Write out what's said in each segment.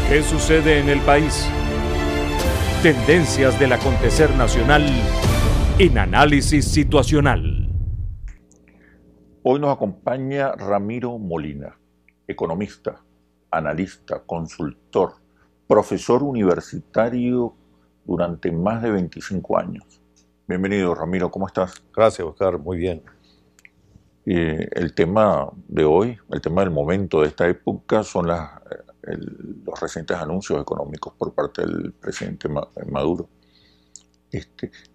¿Qué sucede en el país? Tendencias del acontecer nacional en Análisis Situacional. Hoy nos acompaña Ramiro Molina, economista, analista, consultor, profesor universitario durante más de 25 años. Bienvenido, Ramiro, ¿cómo estás? Gracias, Oscar, muy bien. El tema de hoy, el tema del momento de esta época son los recientes anuncios económicos por parte del presidente Maduro.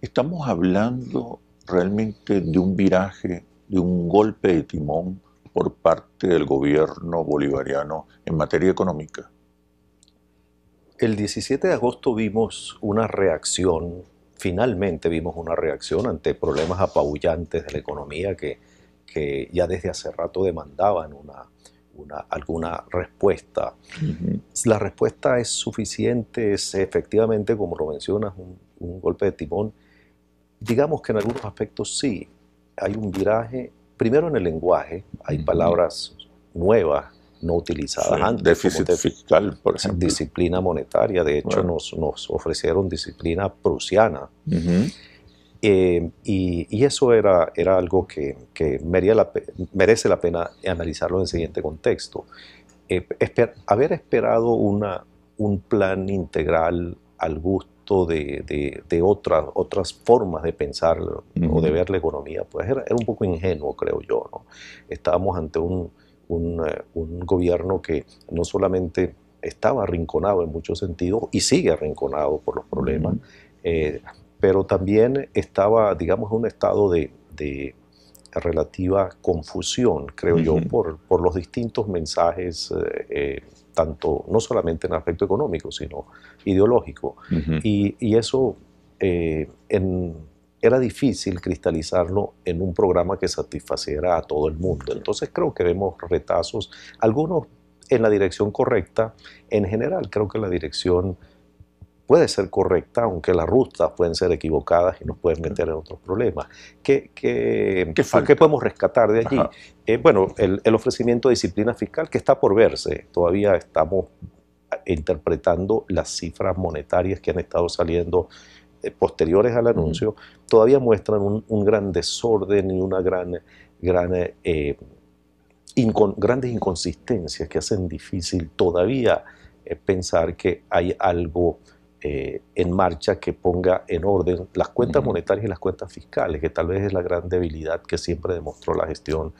Estamos hablando realmente de un viraje, de un golpe de timón por parte del gobierno bolivariano en materia económica. El 17 de agosto vimos una reacción, finalmente vimos una reacción ante problemas apabullantes de la economía que ya desde hace rato demandaban alguna respuesta. La respuesta es suficiente, es efectivamente, como lo mencionas, un golpe de timón. Digamos que en algunos aspectos sí, hay un viraje, primero en el lenguaje, hay palabras nuevas, no utilizadas antes. Déficit fiscal, por ejemplo. Disciplina monetaria, de hecho nos ofrecieron disciplina prusiana. Y eso era algo que merece la pena analizarlo en el siguiente contexto. Haber esperado un plan integral al gusto de otras formas de pensar o de ver la economía, pues era un poco ingenuo, creo yo, ¿no? Estábamos ante un gobierno que no solamente estaba arrinconado en muchos sentidos y sigue arrinconado por los problemas, pero también estaba, digamos, en un estado de relativa confusión, creo yo, por los distintos mensajes, tanto, no solamente en el aspecto económico, sino ideológico. Y eso era difícil cristalizarlo en un programa que satisfaciera a todo el mundo. Entonces creo que vemos retazos, algunos en la dirección correcta. En general creo que la dirección puede ser correcta, aunque las rutas pueden ser equivocadas y nos pueden meter en otros problemas. ¿Qué podemos rescatar de allí? Bueno, el ofrecimiento de disciplina fiscal, que está por verse. Todavía estamos interpretando las cifras monetarias que han estado saliendo posteriores al anuncio. Todavía muestran un gran desorden y una grandes inconsistencias que hacen difícil todavía pensar que hay algo en marcha que ponga en orden las cuentas monetarias y las cuentas fiscales, que tal vez es la gran debilidad que siempre demostró la gestión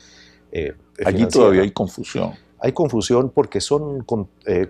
Allí todavía hay confusión. Hay confusión porque son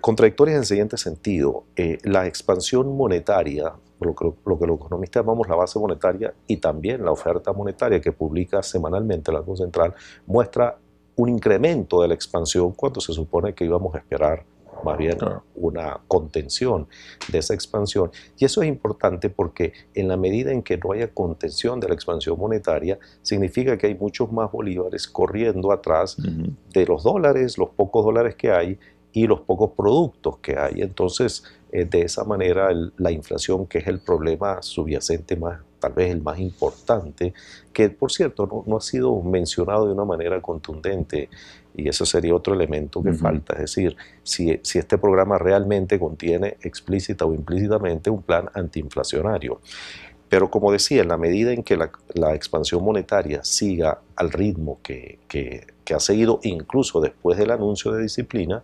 contradictorias en el siguiente sentido. La expansión monetaria, lo que los economistas llamamos la base monetaria, y también la oferta monetaria que publica semanalmente el Banco Central, muestra un incremento de la expansión cuando se supone que íbamos a esperar más bien una contención de esa expansión. Y eso es importante porque en la medida en que no haya contención de la expansión monetaria, significa que hay muchos más bolívares corriendo atrás de los dólares, los pocos dólares que hay y los pocos productos que hay. Entonces, de esa manera, la inflación, que es el problema subyacente tal vez el más importante, que por cierto no ha sido mencionado de una manera contundente, y eso sería otro elemento que falta. Es decir, si este programa realmente contiene explícita o implícitamente un plan antiinflacionario. Pero como decía, en la medida en que la expansión monetaria siga al ritmo que ha seguido incluso después del anuncio de disciplina,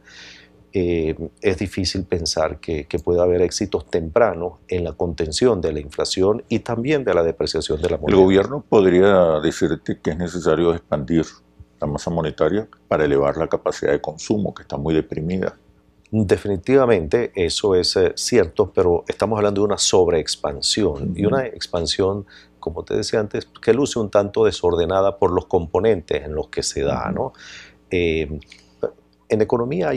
es difícil pensar que pueda haber éxitos tempranos en la contención de la inflación y también de la depreciación de la moneda. El gobierno podría decirte que es necesario expandir la masa monetaria para elevar la capacidad de consumo, que está muy deprimida. Definitivamente eso es cierto, pero estamos hablando de una sobreexpansión y una expansión, como te decía antes, que luce un tanto desordenada por los componentes en los que se da, ¿no? En economía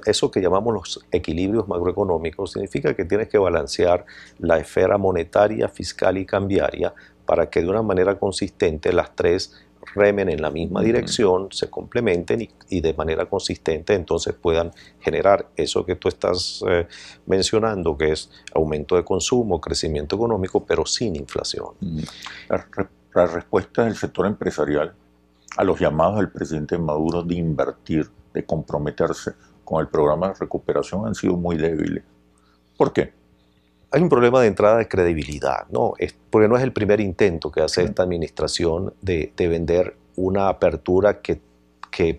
eso que llamamos los equilibrios macroeconómicos, significa que tienes que balancear la esfera monetaria, fiscal y cambiaria para que de una manera consistente las tres remen en la misma dirección, se complementen y de manera consistente entonces puedan generar eso que tú estás mencionando, que es aumento de consumo, crecimiento económico, pero sin inflación. La respuesta del sector empresarial a los llamados del presidente Maduro de invertir, de comprometerse con el programa de recuperación han sido muy débiles. ¿Por qué? Hay un problema de entrada de credibilidad, ¿no? Porque no es el primer intento que hace esta administración de vender una apertura que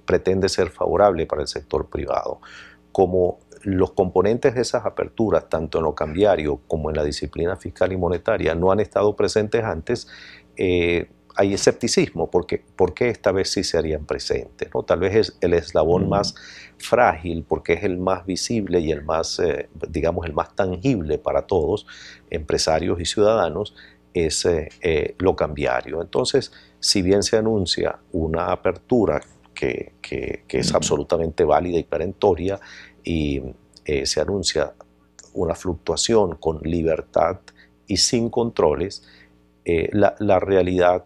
pretende ser favorable para el sector privado. Como los componentes de esas aperturas, tanto en lo cambiario como en la disciplina fiscal y monetaria, no han estado presentes antes, hay escepticismo, porque esta vez sí se harían presentes, ¿no? Tal vez es el eslabón más frágil, porque es el más visible y el más, digamos, el más tangible para todos, empresarios y ciudadanos, es lo cambiario. Entonces, si bien se anuncia una apertura que es absolutamente válida y perentoria, y se anuncia una fluctuación con libertad y sin controles, la realidad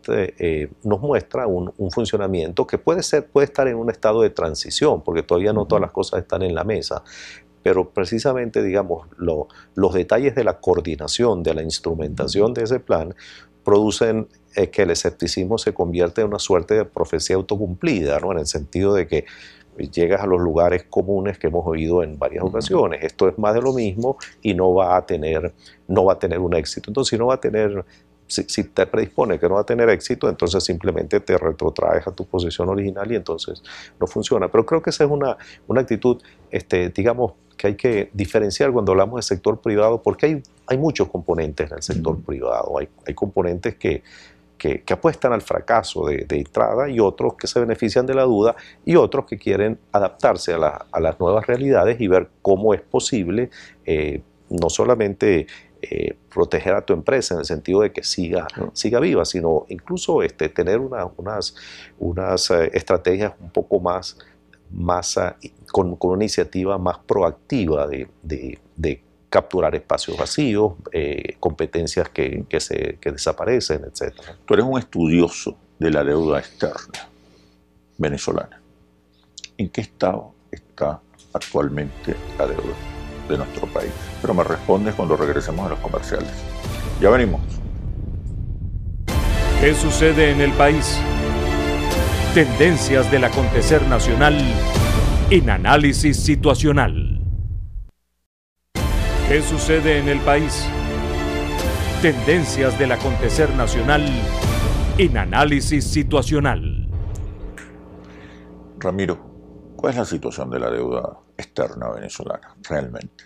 nos muestra un funcionamiento que puede estar en un estado de transición, porque todavía no todas las cosas están en la mesa, pero precisamente, digamos, los detalles de la coordinación, de la instrumentación de ese plan, producen que el escepticismo se convierte en una suerte de profecía autocumplida, ¿no? En el sentido de que llegas a los lugares comunes que hemos oído en varias ocasiones. Esto es más de lo mismo y no va a tener un éxito. Entonces, si te predispone que no va a tener éxito, entonces simplemente te retrotraes a tu posición original y entonces no funciona. Pero creo que esa es una actitud, digamos, que hay que diferenciar cuando hablamos del sector privado, porque hay muchos componentes en el sector privado. Hay componentes que apuestan al fracaso de entrada, y otros que se benefician de la duda, y otros que quieren adaptarse a las nuevas realidades y ver cómo es posible no solamente proteger a tu empresa en el sentido de que siga viva, sino incluso tener unas estrategias un poco más con una iniciativa más proactiva de capturar espacios vacíos, competencias que desaparecen, etc. Tú eres un estudioso de la deuda externa venezolana. ¿En qué estado está actualmente la deuda de nuestro país? Pero me respondes cuando regresemos a los comerciales. Ya venimos. ¿Qué sucede en el país? Tendencias del acontecer nacional en Análisis Situacional. ¿Qué sucede en el país? Tendencias del acontecer nacional en Análisis Situacional. Ramiro, ¿cuál es la situación de la deuda externa venezolana realmente?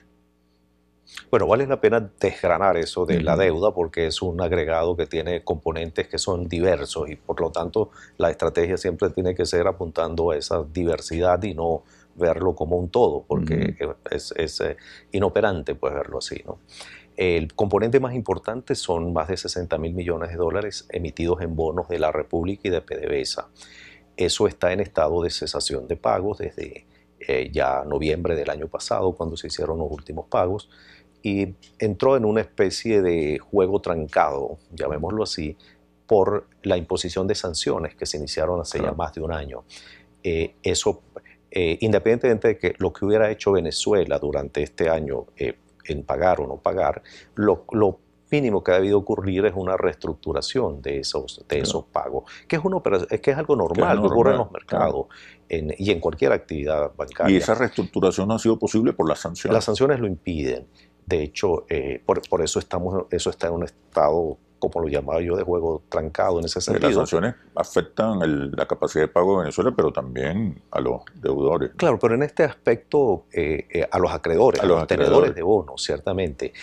Bueno, vale la pena desgranar eso de la deuda, porque es un agregado que tiene componentes que son diversos, y por lo tanto la estrategia siempre tiene que ser apuntando a esa diversidad y no verlo como un todo, porque es inoperante pues verlo así, ¿no? El componente más importante son más de 60.000 millones de dólares emitidos en bonos de la República y de PDVSA. Eso está en estado de cesación de pagos desde ya noviembre del año pasado, cuando se hicieron los últimos pagos, y entró en una especie de juego trancado, llamémoslo así, por la imposición de sanciones que se iniciaron hace ya más de un año. Independientemente de que lo que hubiera hecho Venezuela durante este año en pagar o no pagar, lo mínimo que ha debido ocurrir es una reestructuración de esos pagos, que es algo normal que ocurre en los mercados y en cualquier actividad bancaria. Y esa reestructuración no ha sido posible por las sanciones. Las sanciones lo impiden. De hecho, por eso eso está en un estado, como lo llamaba yo, de juego trancado en ese sentido. Las sanciones afectan la capacidad de pago de Venezuela, pero también a los deudores. Claro, pero en este aspecto a los acreedores, a los tenedores de bonos, ciertamente.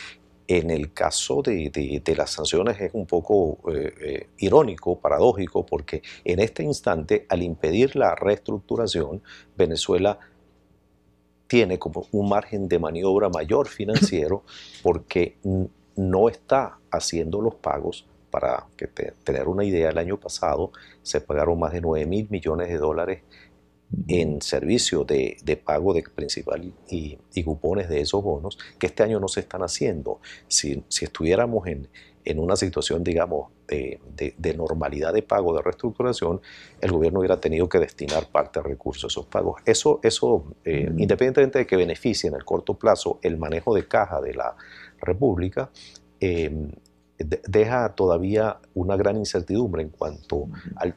En el caso de las sanciones es un poco irónico, paradójico, porque en este instante, al impedir la reestructuración, Venezuela tiene como un margen de maniobra mayor financiero, porque no está haciendo los pagos. Para tener una idea, el año pasado se pagaron más de 9.000 millones de dólares en servicio de pago de principal y cupones de esos bonos, que este año no se están haciendo. Si estuviéramos en una situación, digamos, de normalidad de pago, de reestructuración, el gobierno hubiera tenido que destinar parte de recursos a esos pagos. Eso independientemente de que beneficie en el corto plazo el manejo de caja de la República, deja todavía una gran incertidumbre en cuanto al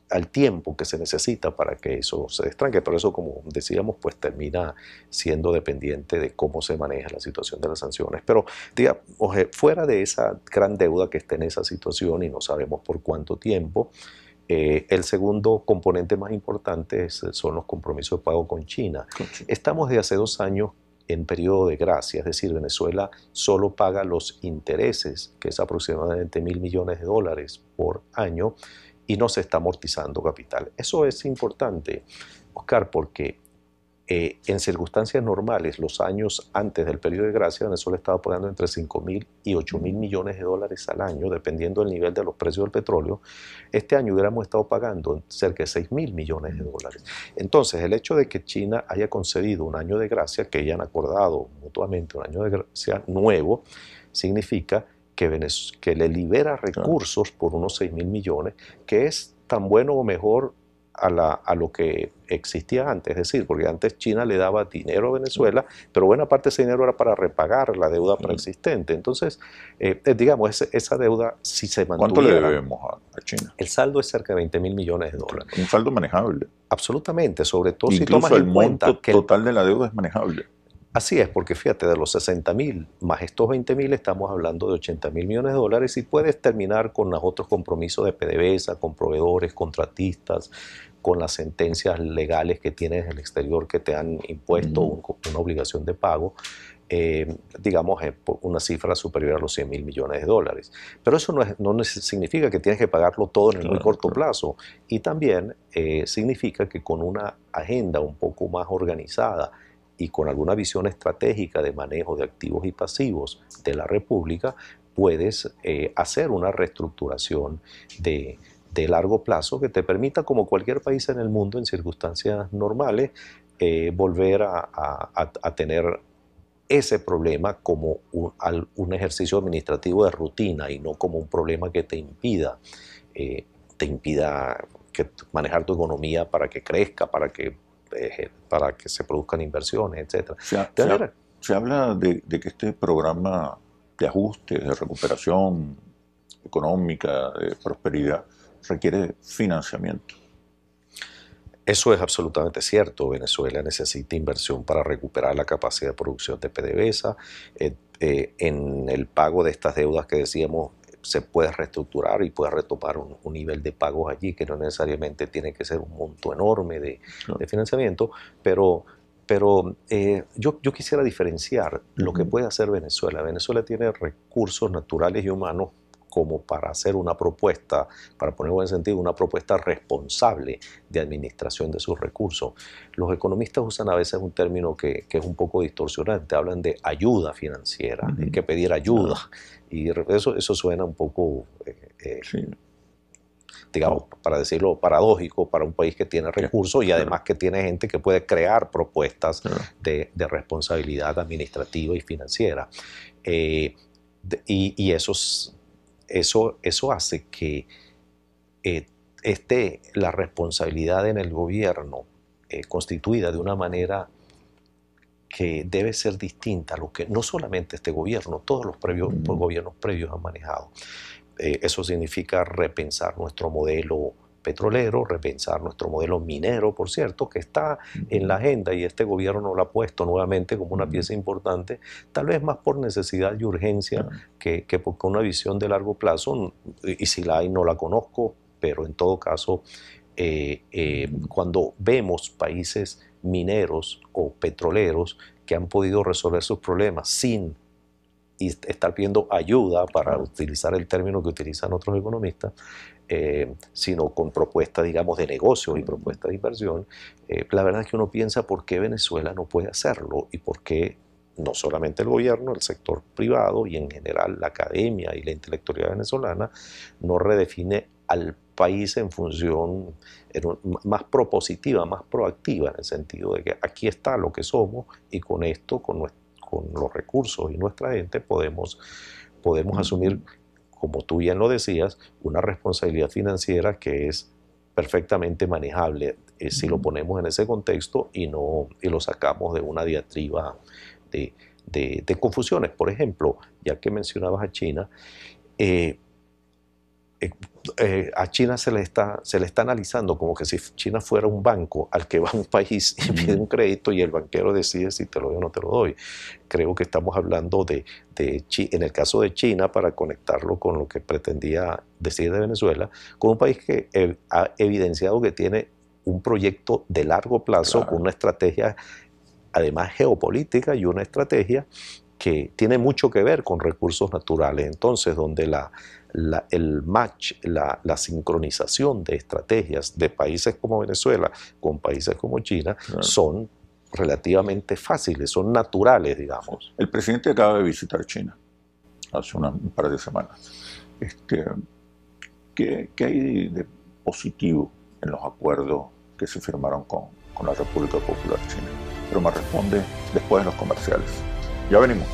al tiempo que se necesita para que eso se destranque. Pero eso, como decíamos, pues termina siendo dependiente de cómo se maneja la situación de las sanciones. Pero, digamos, fuera de esa gran deuda que está en esa situación y no sabemos por cuánto tiempo, el segundo componente más importante son los compromisos de pago con China. Estamos de hace 2 años en periodo de gracia, es decir, Venezuela solo paga los intereses, que es aproximadamente $1.000 millones por año, y no se está amortizando capital. Eso es importante, Oscar, porque en circunstancias normales, los años antes del periodo de gracia, Venezuela estaba pagando entre $5.000 y $8.000 millones al año, dependiendo del nivel de los precios del petróleo. Este año hubiéramos estado pagando cerca de $6.000 millones. Entonces, el hecho de que China haya concedido un año de gracia, que hayan acordado mutuamente un año de gracia nuevo, significa que le libera recursos por unos $6.000 millones, que es tan bueno o mejor a lo que existía antes. Es decir, porque antes China le daba dinero a Venezuela, pero buena parte de ese dinero era para repagar la deuda preexistente. Entonces, digamos, esa deuda, si se mantuviera... ¿Cuánto le debemos a China? El saldo es cerca de $20.000 millones. Un saldo manejable. Absolutamente, sobre todo incluso si tomas en cuenta el monto que total de la deuda es manejable. Así es, porque fíjate, de los 60.000 más estos 20.000, estamos hablando de $80.000 millones, y puedes terminar con los otros compromisos de PDVSA, con proveedores, contratistas, con las sentencias legales que tienes en el exterior que te han impuesto una obligación de pago, digamos, una cifra superior a los $100.000 millones. Pero eso no significa que tienes que pagarlo todo en el muy corto plazo, y también significa que con una agenda un poco más organizada y con alguna visión estratégica de manejo de activos y pasivos de la República, puedes hacer una reestructuración de largo plazo que te permita, como cualquier país en el mundo en circunstancias normales, volver a tener ese problema como un ejercicio administrativo de rutina y no como un problema que te impida manejar tu economía para que crezca, para que se produzcan inversiones, etc. Se habla de que este programa de ajuste, de recuperación económica, de prosperidad, requiere financiamiento. Eso es absolutamente cierto. Venezuela necesita inversión para recuperar la capacidad de producción de PDVSA. En el pago de estas deudas que decíamos, se puede reestructurar y puede retomar un nivel de pagos allí, que no necesariamente tiene que ser un monto enorme de financiamiento, pero yo quisiera diferenciar lo que puede hacer Venezuela. Venezuela tiene recursos naturales y humanos como para hacer una propuesta, para poner en buen sentido, una propuesta responsable de administración de sus recursos. Los economistas usan a veces un término que es un poco distorsionante, hablan de ayuda financiera, hay que pedir ayuda, y eso suena un poco, digamos, para decirlo, paradójico para un país que tiene recursos y además que tiene gente que puede crear propuestas de responsabilidad administrativa y financiera. Y eso hace que la responsabilidad en el gobierno constituida de una manera que debe ser distinta a lo que no solamente este gobierno, todos los gobiernos previos han manejado. Eso significa repensar nuestro modelo petrolero, repensar nuestro modelo minero, por cierto, que está en la agenda y este gobierno lo ha puesto nuevamente como una pieza importante, tal vez más por necesidad y urgencia que por una visión de largo plazo, y si la hay no la conozco, pero en todo caso, cuando vemos países mineros o petroleros que han podido resolver sus problemas sin estar pidiendo ayuda, para utilizar el término que utilizan otros economistas, sino con propuestas, digamos, de negocios y propuestas de inversión, la verdad es que uno piensa por qué Venezuela no puede hacerlo y por qué no solamente el gobierno, el sector privado y en general la academia y la intelectualidad venezolana no redefine al país en función más propositiva, más proactiva, en el sentido de que aquí está lo que somos y con esto, con los recursos y nuestra gente podemos asumir, como tú bien lo decías, una responsabilidad financiera que es perfectamente manejable si lo ponemos en ese contexto y lo sacamos de una diatriba de confusiones. Por ejemplo, ya que mencionabas a China, a China se le está analizando como que si China fuera un banco al que va un país y pide un crédito y el banquero decide si te lo doy o no te lo doy. Creo que estamos hablando en el caso de China, para conectarlo con lo que pretendía decir de Venezuela, con un país que ha evidenciado que tiene un proyecto de largo plazo, con una estrategia además geopolítica y una estrategia que tiene mucho que ver con recursos naturales. Entonces, donde el match, la sincronización de estrategias de países como Venezuela con países como China son relativamente fáciles, son naturales, digamos. El presidente acaba de visitar China hace un par de semanas. ¿Qué hay de positivo en los acuerdos que se firmaron con la República Popular China? Pero me responde después de los comerciales. Ya venimos.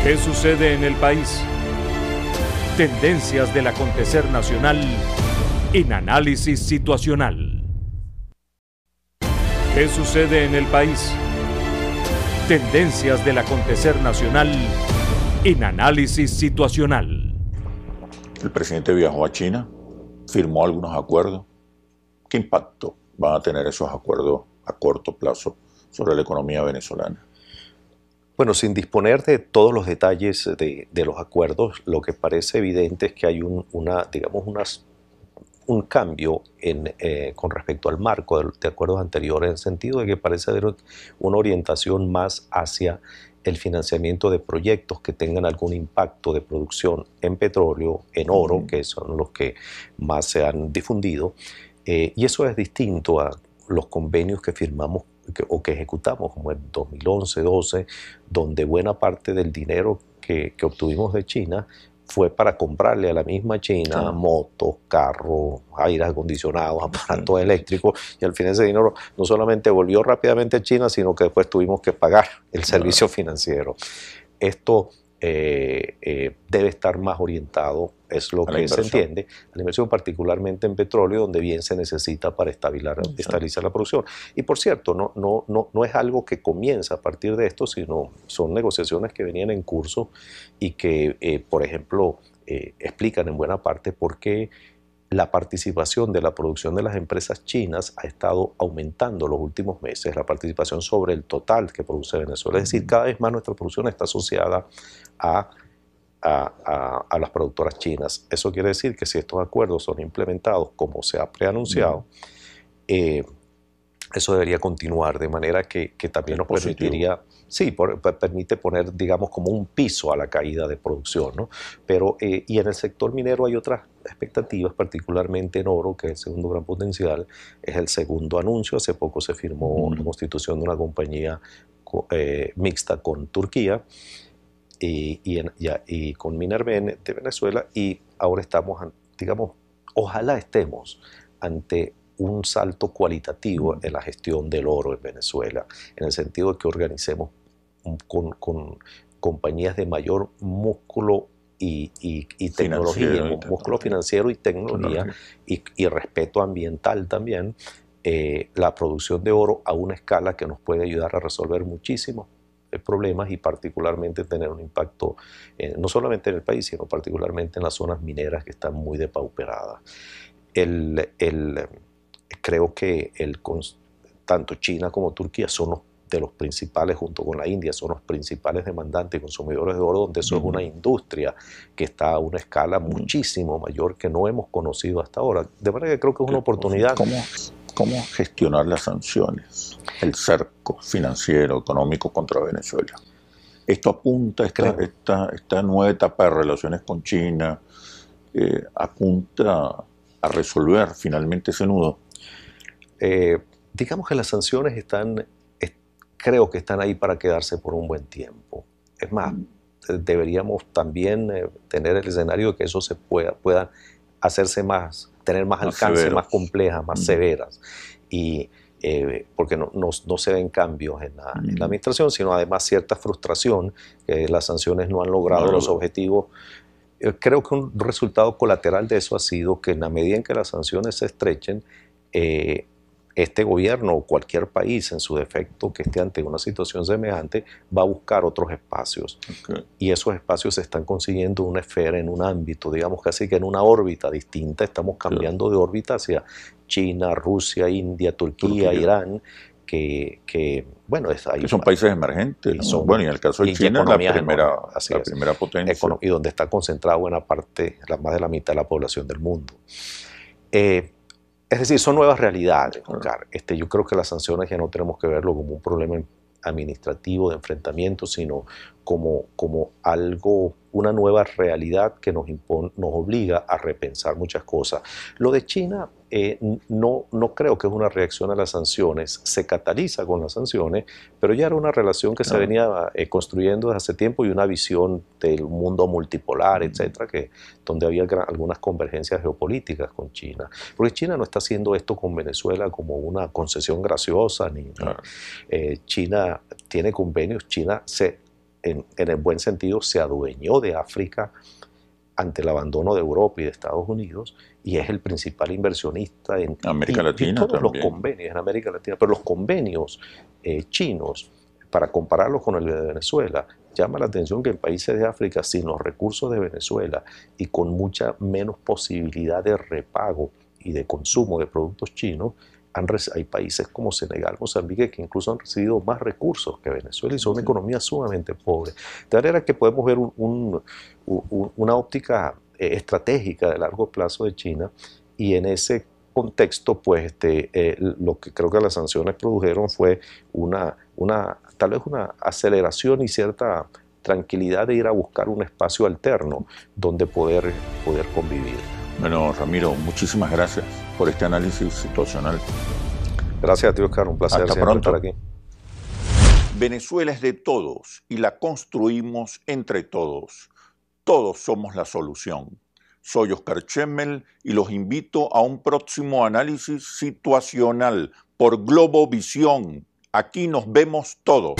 ¿Qué sucede en el país? Tendencias del acontecer nacional en Análisis Situacional. ¿Qué sucede en el país? Tendencias del acontecer nacional en Análisis Situacional. El presidente viajó a China, firmó algunos acuerdos. ¿Qué impacto van a tener esos acuerdos a corto plazo sobre la economía venezolana? Bueno, sin disponer de todos los detalles de los acuerdos, lo que parece evidente es que hay un cambio con respecto al marco de acuerdos anteriores, en el sentido de que parece haber una orientación más hacia el financiamiento de proyectos que tengan algún impacto de producción en petróleo, en oro, que son los que más se han difundido, y eso es distinto a los convenios que firmamos o que ejecutamos como en 2011-12, donde buena parte del dinero que obtuvimos de China fue para comprarle a la misma China motos, carros, aires acondicionados, aparatos eléctricos, y al final ese dinero no solamente volvió rápidamente a China, sino que después tuvimos que pagar el servicio financiero. Esto debe estar más orientado, es lo que se entiende, a la inversión, particularmente en petróleo, donde bien se necesita para estabilizar la producción. Y por cierto, no es algo que comienza a partir de esto, sino son negociaciones que venían en curso y que, por ejemplo, explican en buena parte por qué la participación de la producción de las empresas chinas ha estado aumentando los últimos meses, la participación sobre el total que produce Venezuela. Es decir, cada vez más nuestra producción está asociada a las productoras chinas. Eso quiere decir que si estos acuerdos son implementados como se ha preanunciado, eso debería continuar, de manera que también nos permitiría, permite poner, digamos, como un piso a la caída de producción, ¿no? Pero, y en el sector minero hay otras expectativas, particularmente en oro, que es el segundo gran potencial, es el segundo anuncio. Hace poco se firmó la constitución de una compañía mixta con Turquía y con Minerven de Venezuela, y ahora estamos, digamos, ojalá estemos ante un salto cualitativo en la gestión del oro en Venezuela, en el sentido de que organicemos con compañías de mayor músculo y tecnología, músculo financiero y tecnología, y respeto ambiental también, la producción de oro a una escala que nos puede ayudar a resolver muchísimos problemas, y particularmente tener un impacto no solamente en el país, sino particularmente en las zonas mineras que están muy depauperadas. Creo que tanto China como Turquía son de los principales, junto con la India, son los principales demandantes y consumidores de oro, donde eso es una industria que está a una escala muchísimo mayor que no hemos conocido hasta ahora. De manera que creo que es una oportunidad. ¿Cómo gestionar las sanciones, el cerco financiero, económico contra Venezuela? Esto apunta, esta nueva etapa de relaciones con China, apunta a resolver finalmente ese nudo. Digamos que las sanciones creo que están ahí para quedarse por un buen tiempo. Es más, deberíamos también tener el escenario de que eso se pueda hacerse tener más alcance, severos, más complejas, más severas, y porque no se ven cambios en la administración, sino además cierta frustración, que las sanciones no han logrado los objetivos. Creo que un resultado colateral de eso ha sido que en la medida en que las sanciones se estrechen, este gobierno o cualquier país en su defecto que esté ante una situación semejante va a buscar otros espacios. Y esos espacios se están consiguiendo en una esfera, en un ámbito, digamos casi que en una órbita distinta. Estamos cambiando de órbita hacia China, Rusia, India, Turquía. Irán, bueno, que son países emergentes, ¿no? Bueno, y en el caso de China, la primera potencia. Y donde está concentrada buena parte, más de la mitad de la población del mundo. Es decir, son nuevas realidades, Oscar. Yo creo que las sanciones ya no tenemos que verlo como un problema administrativo de enfrentamiento, sino como algo, una nueva realidad que nos obliga a repensar muchas cosas. Lo de China no creo que es una reacción a las sanciones, se cataliza con las sanciones, pero ya era una relación que se venía construyendo desde hace tiempo y una visión del mundo multipolar, etcétera, donde había algunas convergencias geopolíticas con China. Porque China no está haciendo esto con Venezuela como una concesión graciosa, China tiene convenios, China en el buen sentido se adueñó de África ante el abandono de Europa y de Estados Unidos, y es el principal inversionista en América Latina, todos los convenios en América Latina, pero los convenios chinos, para compararlos con el de Venezuela, llama la atención que en países de África, sin los recursos de Venezuela y con mucha menos posibilidad de repago y de consumo de productos chinos, hay países como Senegal, Mozambique, que incluso han recibido más recursos que Venezuela y son economías sumamente pobres. De manera que podemos ver una óptica estratégica de largo plazo de China, y en ese contexto, pues, lo que creo que las sanciones produjeron fue tal vez una aceleración y cierta tranquilidad de ir a buscar un espacio alterno donde poder convivir. Bueno, Ramiro, muchísimas gracias por este análisis situacional. Gracias a ti, Oscar, un placer siempre estar aquí. Venezuela es de todos y la construimos entre todos. Todos somos la solución. Soy Oscar Chemmel y los invito a un próximo análisis situacional por Globovisión. Aquí nos vemos todos.